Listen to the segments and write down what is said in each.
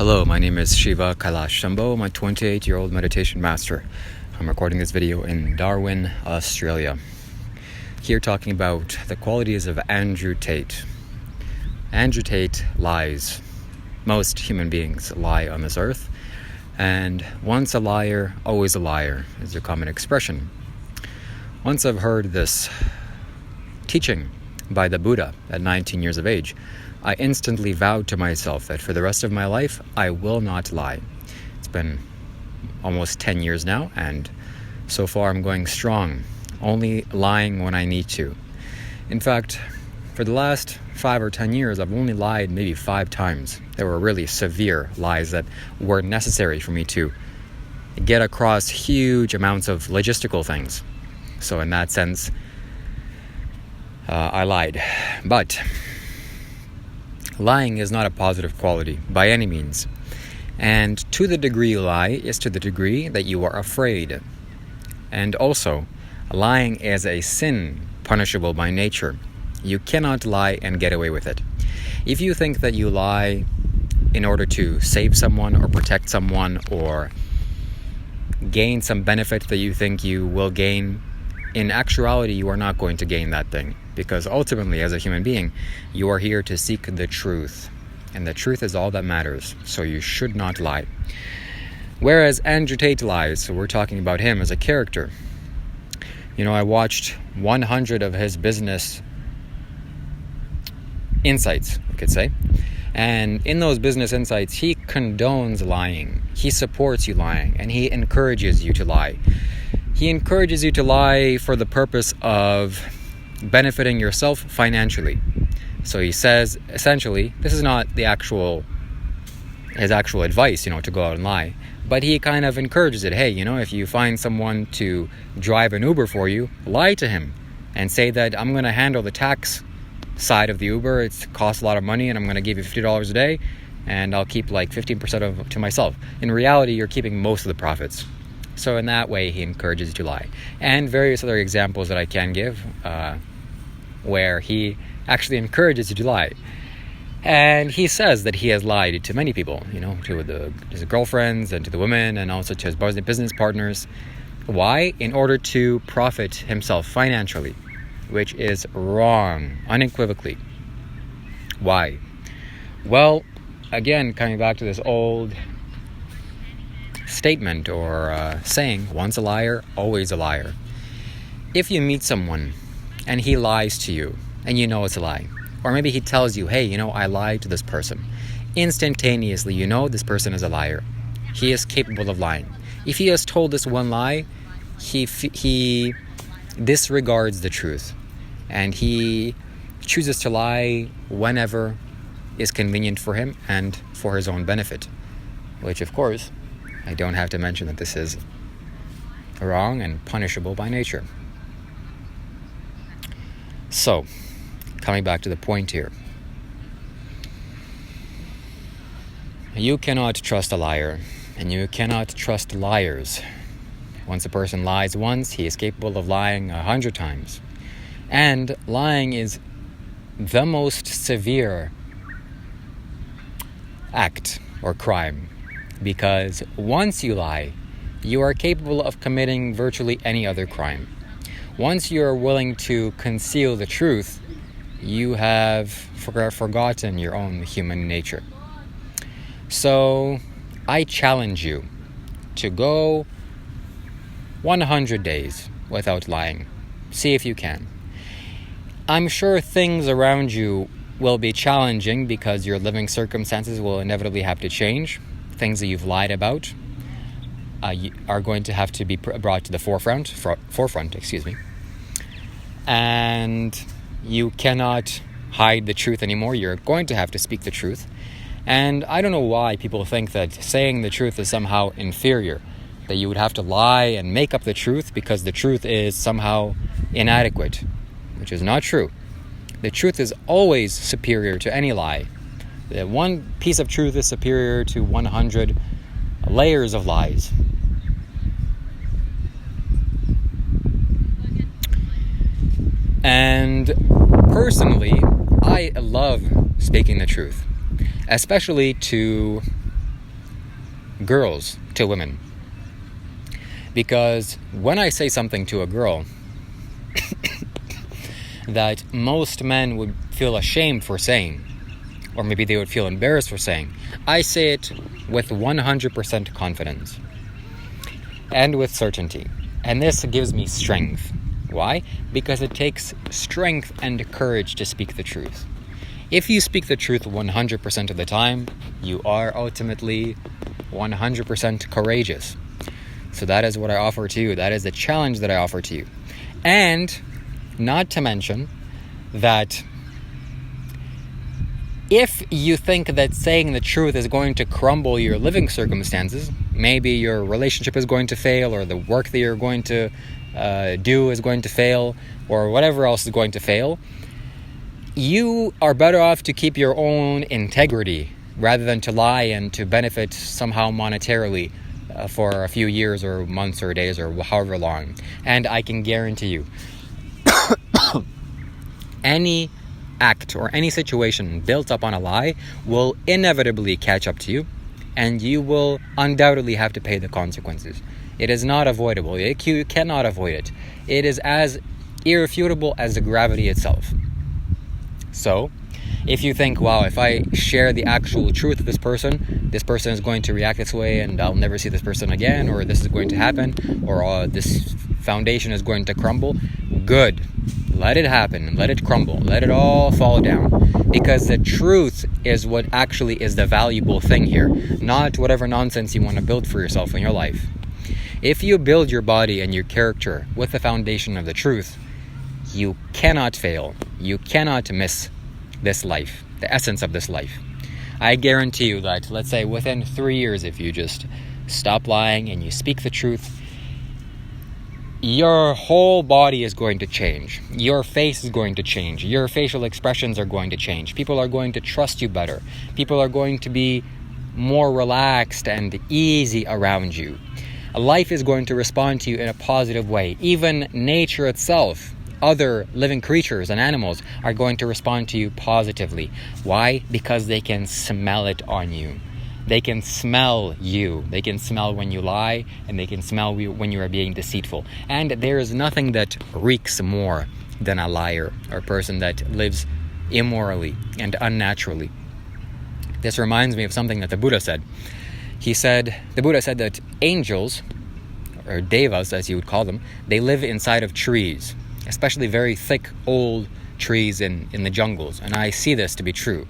Hello, my name is Shiva, Kailash, Shambho. I'm a 28-year-old meditation master. I'm recording this video in Darwin, Australia. Here talking about the qualities of Andrew Tate. Andrew Tate lies. Most human beings lie on this earth. And once a liar, always a liar is a common expression. Once I've heard this teaching by the Buddha at 19 years of age, I instantly vowed to myself that for the rest of my life, I will not lie. It's been almost 10 years now, and so far I'm going strong, only lying when I need to. In fact, for the last 5 or 10 years, I've only lied maybe 5 times. There were really severe lies that were necessary for me to get across huge amounts of logistical things. So in that sense, I lied. But lying is not a positive quality by any means. And to the degree you lie is to the degree that you are afraid. And also, lying is a sin punishable by nature. You cannot lie and get away with it. If you think that you lie in order to save someone or protect someone or gain some benefit that you think you will gain, in actuality, you are not going to gain that thing. Because ultimately, as a human being, you are here to seek the truth. And the truth is all that matters. So you should not lie. Whereas Andrew Tate lies, so we're talking about him as a character. You know, I watched 100 of his business insights, you could say. And in those business insights, he condones lying. He supports you lying. And he encourages you to lie. He encourages you to lie for the purpose of benefiting yourself financially. So he says, essentially, this is not his actual advice, to go out and lie. But he kind of encourages it. Hey, if you find someone to drive an Uber for you, lie to him and say that I'm going to handle the tax side of the Uber. It costs a lot of money and I'm going to give you $50 a day and I'll keep like 15% to myself. In reality, you're keeping most of the profits. So in that way, he encourages you to lie. And various other examples that I can give where he actually encourages you to lie. And he says that he has lied to many people, to his girlfriends and to the women and also to his business partners. Why? In order to profit himself financially, which is wrong, unequivocally. Why? Well, again, coming back to this old statement or saying, once a liar, always a liar. If you meet someone and he lies to you and you know it's a lie, or maybe he tells you, hey, I lied to this person, instantaneously this person is a liar. He is capable of lying. If he has told this one lie, he disregards the truth and he chooses to lie whenever is convenient for him and for his own benefit, which of course I don't have to mention that this is wrong and punishable by nature. So, coming back to the point here. You cannot trust a liar, and you cannot trust liars. Once a person lies once, he is capable of lying 100 times. And lying is the most severe act or crime. Because once you lie, you are capable of committing virtually any other crime. Once you are willing to conceal the truth, you have forgotten your own human nature. So, I challenge you to go 100 days without lying. See if you can. I'm sure things around you will be challenging because your living circumstances will inevitably have to change. Things that you've lied about are going to have to be brought to the forefront, and you cannot hide the truth anymore. You're going to have to speak the truth. And I don't know why people think that saying the truth is somehow inferior, that you would have to lie and make up the truth because the truth is somehow inadequate, which is not true. The truth is always superior to any lie. The one piece of truth is superior to 100 layers of lies. And personally, I love speaking the truth, especially to girls to women. Because when I say something to a girl that most men would feel ashamed for saying, or maybe they would feel embarrassed for saying, I say it with 100% confidence and with certainty. And this gives me strength. Why? Because it takes strength and courage to speak the truth. If you speak the truth 100% of the time, you are ultimately 100% courageous. So that is what I offer to you. That is the challenge that I offer to you. And not to mention that if you think that saying the truth is going to crumble your living circumstances, maybe your relationship is going to fail, or the work that you're going to do is going to fail, or whatever else is going to fail, you are better off to keep your own integrity rather than to lie and to benefit somehow monetarily for a few years or months or days or however long. And I can guarantee you, any act or any situation built up on a lie will inevitably catch up to you, and you will undoubtedly have to pay the consequences. It is not avoidable. You cannot avoid it. It is as irrefutable as the gravity itself. So, if you think, wow, if I share the actual truth of this person is going to react this way and I'll never see this person again, or this is going to happen, or this foundation is going to crumble, good. Let it happen. Let it crumble. Let it all fall down. Because the truth is what actually is the valuable thing here, not whatever nonsense you want to build for yourself in your life. If you build your body and your character with the foundation of the truth, you cannot fail. You cannot miss this life, the essence of this life. I guarantee you that, let's say within 3 years, if you just stop lying and you speak the truth, your whole body is going to change. Your face is going to change. Your facial expressions are going to change. People are going to trust you better. People are going to be more relaxed and easy around you. Life is going to respond to you in a positive way. Even nature itself, other living creatures and animals are going to respond to you positively. Why? Because they can smell it on you. They can smell you. They can smell when you lie, and they can smell when you are being deceitful. And there is nothing that reeks more than a liar, or a person that lives immorally and unnaturally. This reminds me of something that the Buddha said. The Buddha said that angels, or devas as you would call them, they live inside of trees, especially very thick, old trees in the jungles. And I see this to be true.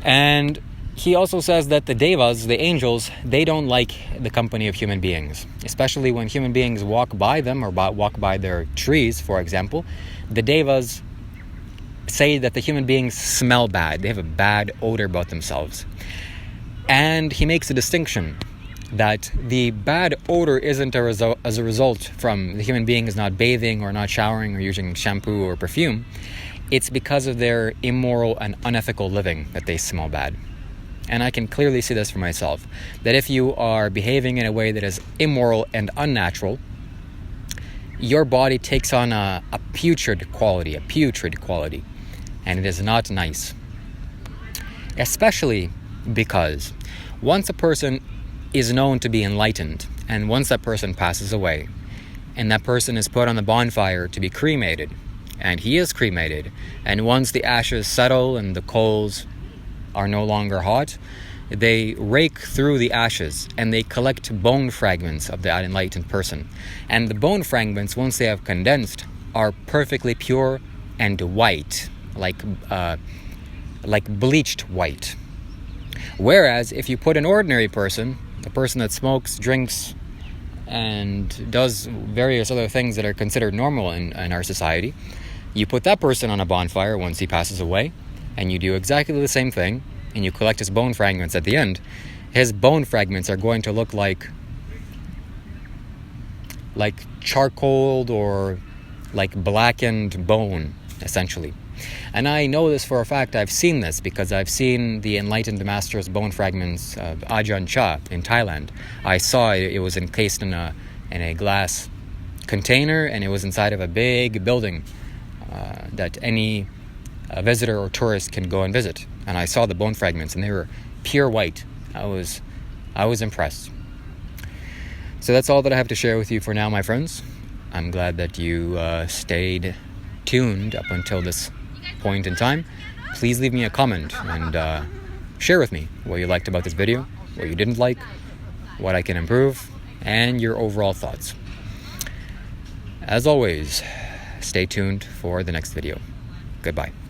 And he also says that the devas, the angels, they don't like the company of human beings, especially when human beings walk by them or walk by their trees, for example. The devas say that the human beings smell bad. They have a bad odor about themselves. And he makes a distinction that the bad odor isn't as a result from the human beings not bathing or not showering or using shampoo or perfume. It's because of their immoral and unethical living that they smell bad. And I can clearly see this for myself, that if you are behaving in a way that is immoral and unnatural, your body takes on a putrid quality, and it is not nice. Especially because once a person is known to be enlightened, and once that person passes away, and that person is put on the bonfire to be cremated, and he is cremated, and once the ashes settle and the coals are no longer hot, they rake through the ashes and they collect bone fragments of that enlightened person. And the bone fragments, once they have condensed, are perfectly pure and white, like bleached white. Whereas if you put an ordinary person, a person that smokes, drinks, and does various other things that are considered normal in our society, you put that person on a bonfire once he passes away, and you do exactly the same thing, and you collect his bone fragments at the end. His bone fragments are going to look like charcoal or like blackened bone, essentially. And I know this for a fact. I've seen this because I've seen the enlightened master's bone fragments of Ajahn Chah in Thailand. I saw it was encased in a glass container, and it was inside of a big building that any visitor or tourist can go and visit. And I saw the bone fragments, and they were pure white. I was impressed. So that's all that I have to share with you for now, my friends. I'm glad that you stayed tuned up until this point in time. Please leave me a comment and share with me what you liked about this video, what you didn't like, what I can improve, and your overall thoughts. As always, stay tuned for the next video. Goodbye.